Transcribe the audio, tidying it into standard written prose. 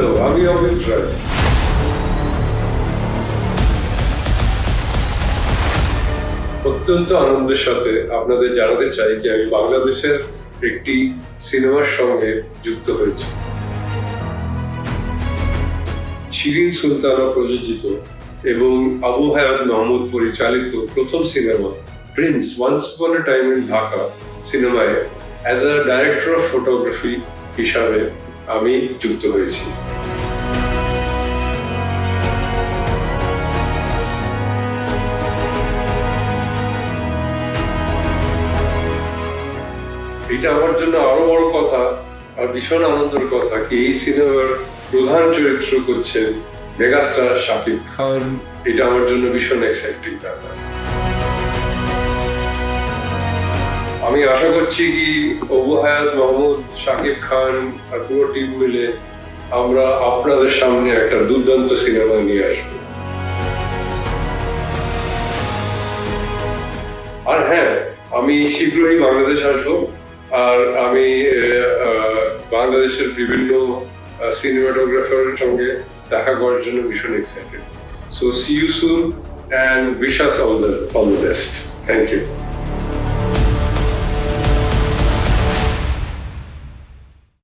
Hello, আমি অমিত রায়। অত্যন্ত আনন্দের সাথে আপনাদের জানাতে চাই যে আমি বাংলাদেশের একটি সিনেমার সঙ্গে যুক্ত হয়েছি। শিরিন সুলতানা প্রযোজিত এবং আবু হায়াত মাহমুদ পরিচালিত প্রথম cinema Prince once upon A time in Dhaka সিনেমায় as a director of photography হিসাবে আমি যুক্ত হয়েছি। এটা আমার জন্য আরো বড় কথা আর ভীষণ আনন্দের কথা কি এই সিনেমার প্রধান চরিত্র করছেন মেগাস্টার শাকিব খান। এটা আমার জন্য ভীষণ এক্সাইটিং ব্যাপার। আমি আশা করছি কি আবু হায়াত মাহমুদ, শাকিব খান আর পুরো টিম মিলে আমরা আপনাদের সামনে একটা দুর্দান্ত সিনেমা নিয়ে আসবো। আর হ্যাঁ, আমি শীঘ্রই বাংলাদেশ আসবো আর আমি বাংলাদেশের বিভিন্ন সিনেমাটোগ্রাফারের সঙ্গে দেখা করার জন্য ভীষণ excited. So see you soon and wish us all the best. Thank you.